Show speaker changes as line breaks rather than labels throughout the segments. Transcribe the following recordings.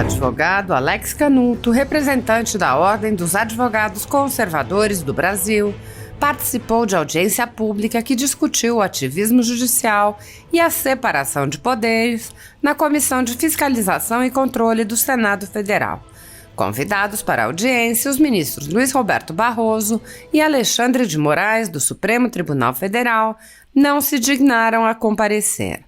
advogado Alex Canuto, representante da Ordem dos Advogados Conservadores do Brasil, participou de audiência pública que discutiu o ativismo judicial e a separação de poderes na Comissão de Fiscalização e Controle do Senado Federal. Convidados para a audiência, os ministros Luiz Roberto Barroso e Alexandre de Moraes, do Supremo Tribunal Federal, não se dignaram a comparecer.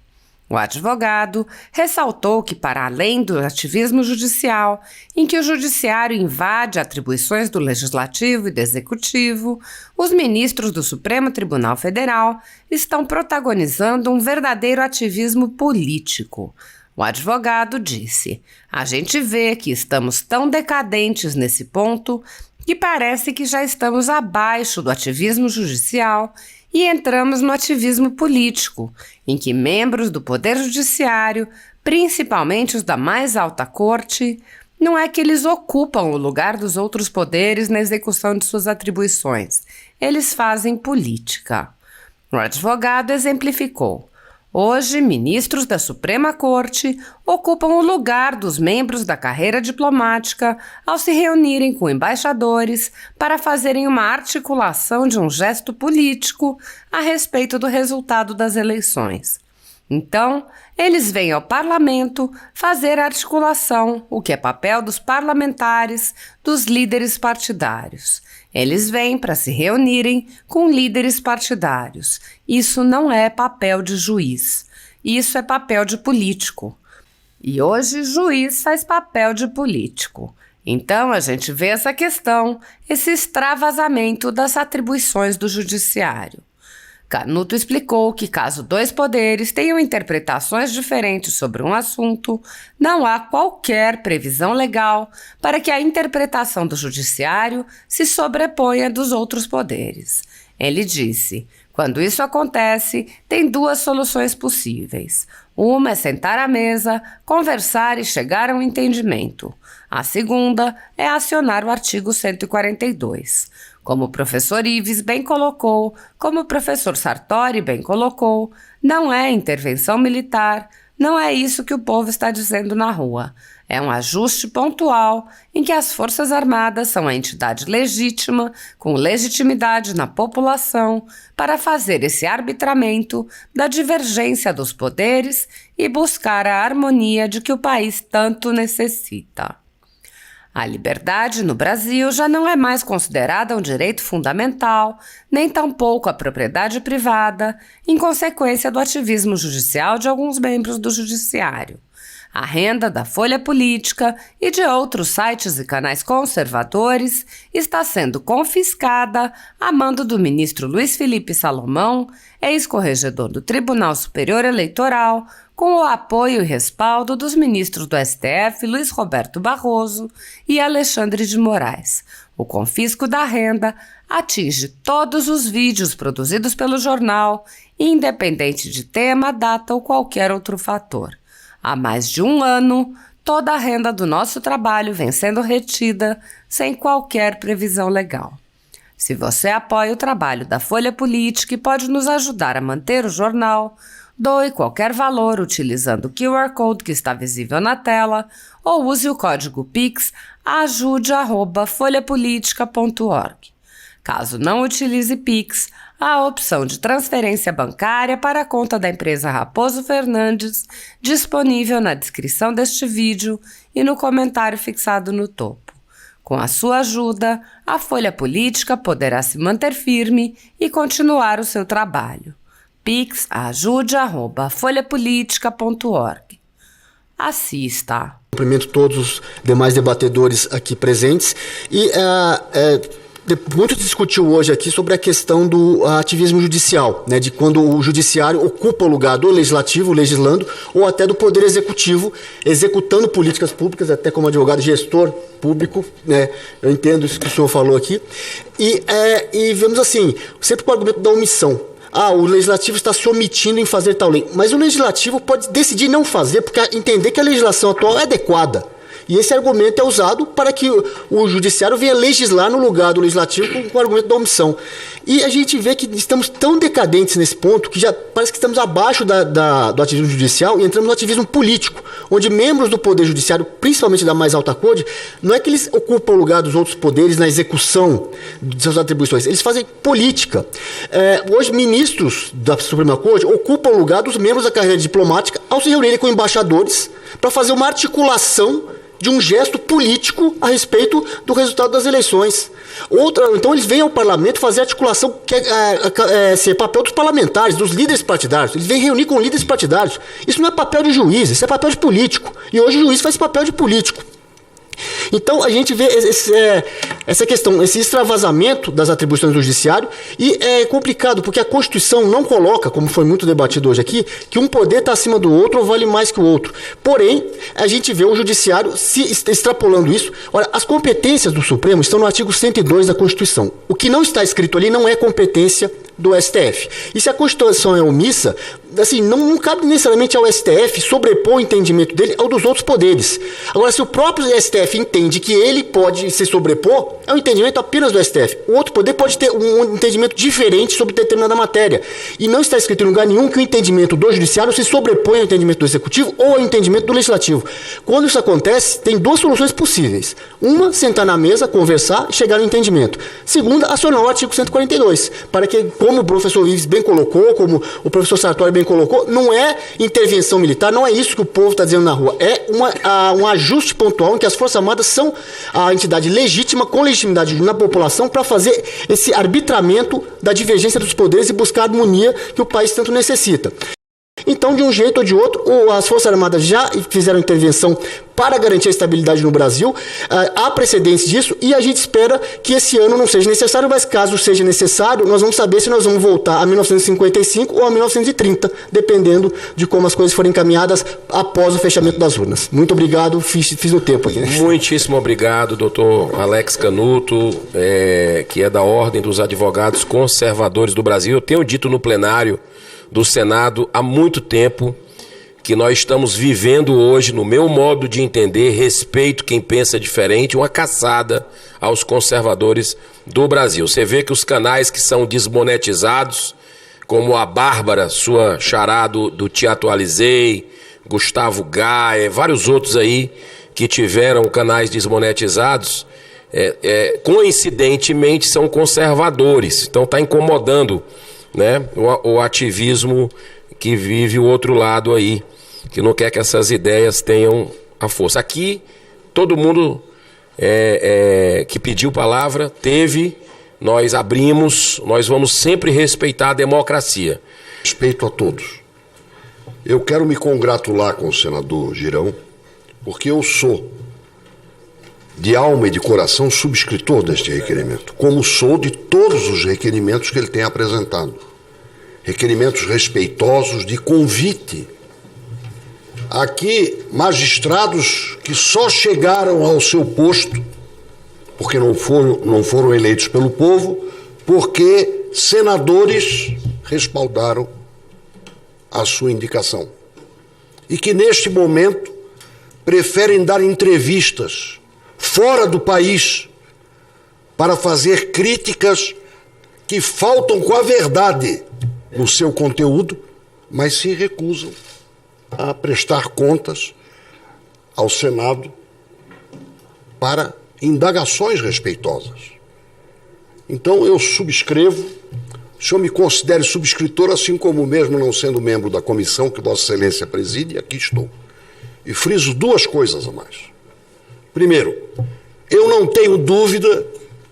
O advogado ressaltou que, para além do ativismo judicial, em que o judiciário invade atribuições do Legislativo e do Executivo, os ministros do Supremo Tribunal Federal estão protagonizando um verdadeiro ativismo político. O advogado disse: "A gente vê que estamos tão decadentes nesse ponto que parece que já estamos abaixo do ativismo judicial e entramos no ativismo político, em que membros do Poder Judiciário, principalmente os da mais alta corte, não é que eles ocupam o lugar dos outros poderes na execução de suas atribuições, eles fazem política." O advogado exemplificou: "Hoje, ministros da Suprema Corte ocupam o lugar dos membros da carreira diplomática ao se reunirem com embaixadores para fazerem uma articulação de um gesto político a respeito do resultado das eleições. Então, eles vêm ao parlamento fazer articulação, o que é papel dos parlamentares, dos líderes partidários. Eles vêm para se reunirem com líderes partidários. Isso não é papel de juiz. Isso é papel de político. E hoje, juiz faz papel de político. Então, a gente vê essa questão, esse extravasamento das atribuições do judiciário." Canuto explicou que, caso dois poderes tenham interpretações diferentes sobre um assunto, não há qualquer previsão legal para que a interpretação do judiciário se sobreponha dos outros poderes. Ele disse: "Quando isso acontece, tem duas soluções possíveis. Uma é sentar à mesa, conversar e chegar a um entendimento. A segunda é acionar o artigo 142. Como o professor Ives bem colocou, como o professor Sartori bem colocou, não é intervenção militar, não é isso que o povo está dizendo na rua. É um ajuste pontual em que as Forças Armadas são a entidade legítima, com legitimidade na população, para fazer esse arbitramento da divergência dos poderes e buscar a harmonia de que o país tanto necessita." A liberdade no Brasil já não é mais considerada um direito fundamental, nem tampouco a propriedade privada, em consequência do ativismo judicial de alguns membros do judiciário. A renda da Folha Política e de outros sites e canais conservadores está sendo confiscada a mando do ministro Luiz Felipe Salomão, ex-corregedor do Tribunal Superior Eleitoral, com o apoio e respaldo dos ministros do STF Luiz Roberto Barroso e Alexandre de Moraes. O confisco da renda atinge todos os vídeos produzidos pelo jornal, independente de tema, data ou qualquer outro fator. Há mais de um ano, toda a renda do nosso trabalho vem sendo retida sem qualquer previsão legal. Se você apoia o trabalho da Folha Política e pode nos ajudar a manter o jornal, doe qualquer valor utilizando o QR Code que está visível na tela ou use o código PIX ajude@folhapolitica.org. Caso não utilize PIX, há a opção de transferência bancária para a conta da empresa Raposo Fernandes, disponível na descrição deste vídeo e no comentário fixado no topo. Com a sua ajuda, a Folha Política poderá se manter firme e continuar o seu trabalho. PIX ajude@folhapolitica.org. Assista.
Cumprimento todos os demais debatedores aqui presentes e muito discutiu hoje aqui sobre a questão do ativismo judicial, né, de quando o judiciário ocupa o lugar do legislativo, legislando, ou até do poder executivo, executando políticas públicas, até como advogado gestor público, né, eu entendo isso que o senhor falou aqui, e vemos assim, sempre com o argumento da omissão. O legislativo está se omitindo em fazer tal lei, mas o legislativo pode decidir não fazer, porque entender que a legislação atual é adequada. E esse argumento é usado para que o judiciário venha legislar no lugar do legislativo com o argumento da omissão. E a gente vê que estamos tão decadentes nesse ponto que já parece que estamos abaixo do ativismo judicial e entramos no ativismo político, onde membros do Poder Judiciário, principalmente da mais alta corte, não é que eles ocupam o lugar dos outros poderes na execução de suas atribuições, eles fazem política. Hoje, ministros da Suprema Corte ocupam o lugar dos membros da carreira diplomática ao se reunirem com embaixadores para fazer uma articulação de um gesto político a respeito do resultado das eleições. Então eles vêm ao parlamento fazer articulação que ser papel dos parlamentares, dos líderes partidários. Eles vêm reunir com líderes partidários. Isso não é papel de juiz, isso é papel de político. E hoje o juiz faz papel de político. Então a gente vê essa questão, esse extravasamento das atribuições do judiciário, e é complicado porque a Constituição não coloca, como foi muito debatido hoje aqui, que um poder está acima do outro ou vale mais que o outro. Porém, a gente vê o judiciário se extrapolando isso. Olha, as competências do Supremo estão no artigo 102 da Constituição. O que não está escrito ali não é competência do STF. E se a Constituição é omissa, assim, não cabe necessariamente ao STF sobrepor o entendimento dele ao dos outros poderes. Agora, se o próprio STF entende que ele pode se sobrepor, é um entendimento apenas do STF. O outro poder pode ter um entendimento diferente sobre determinada matéria. E não está escrito em lugar nenhum que o entendimento do judiciário se sobrepõe ao entendimento do executivo ou ao entendimento do legislativo. Quando isso acontece, tem duas soluções possíveis. Uma, sentar na mesa, conversar e chegar no entendimento. Segunda, acionar o artigo 142, para que, como o professor Ives bem colocou, como o professor Sartori bem colocou, não é intervenção militar, não é isso que o povo está dizendo na rua, é um ajuste pontual em que as Forças Armadas são a entidade legítima, com legitimidade na população, para fazer esse arbitramento da divergência dos poderes e buscar a harmonia que o país tanto necessita. Então, de um jeito ou de outro, as Forças Armadas já fizeram intervenção para garantir a estabilidade no Brasil. Há precedentes disso e a gente espera que esse ano não seja necessário, mas caso seja necessário, nós vamos saber se nós vamos voltar a 1955 ou a 1930, dependendo de como as coisas forem encaminhadas após o fechamento das urnas. Muito obrigado, fiz o tempo aqui.
Muitíssimo obrigado, doutor Alex Canuto, que é da Ordem dos Advogados Conservadores do Brasil. Eu tenho dito no plenário do Senado há muito tempo que nós estamos vivendo hoje, no meu modo de entender, respeito quem pensa diferente, uma caçada aos conservadores do Brasil. Você vê que os canais que são desmonetizados, como a Bárbara, sua xará do Te Atualizei, Gustavo Gaia, vários outros aí que tiveram canais desmonetizados, coincidentemente são conservadores. Então está incomodando, né, o ativismo que vive o outro lado aí, que não quer que essas ideias tenham a força. Aqui, todo mundo que pediu palavra teve, nós abrimos, nós vamos sempre respeitar a democracia.
Respeito a todos. Eu quero me congratular com o senador Girão, porque eu sou, de alma e de coração, subscritor deste requerimento, como sou de todos os requerimentos que ele tem apresentado. Requerimentos respeitosos, de convite. Aqui, magistrados que só chegaram ao seu posto, porque não foram eleitos pelo povo, porque senadores respaldaram a sua indicação. E que, neste momento, preferem dar entrevistas fora do país para fazer críticas que faltam com a verdade no seu conteúdo, mas se recusam a prestar contas ao Senado para indagações respeitosas. Então eu subscrevo, o senhor me considere subscritor, assim como mesmo não sendo membro da comissão que Vossa Excelência preside, aqui estou. E friso duas coisas a mais. Primeiro, eu não tenho dúvida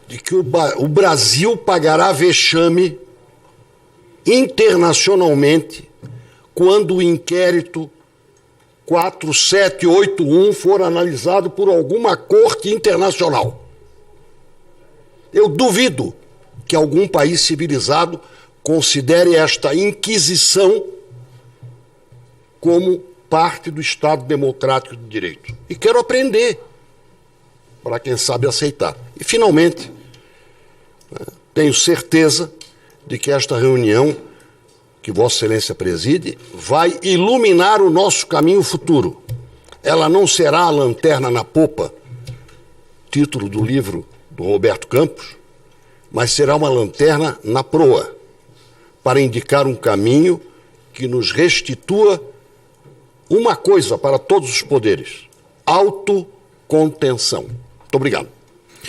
de que o Brasil pagará vexame internacionalmente quando o inquérito 4781 for analisado por alguma corte internacional. Eu duvido que algum país civilizado considere esta Inquisição como parte do Estado Democrático de Direito. E quero aprender, para quem sabe aceitar. E, finalmente, tenho certeza de que esta reunião que Vossa Excelência preside vai iluminar o nosso caminho futuro. ela não será a lanterna na popa, título do livro do Roberto Campos, mas será uma lanterna na proa, para indicar um caminho que nos restitua uma coisa para todos os poderes: autocontenção. Muito obrigado.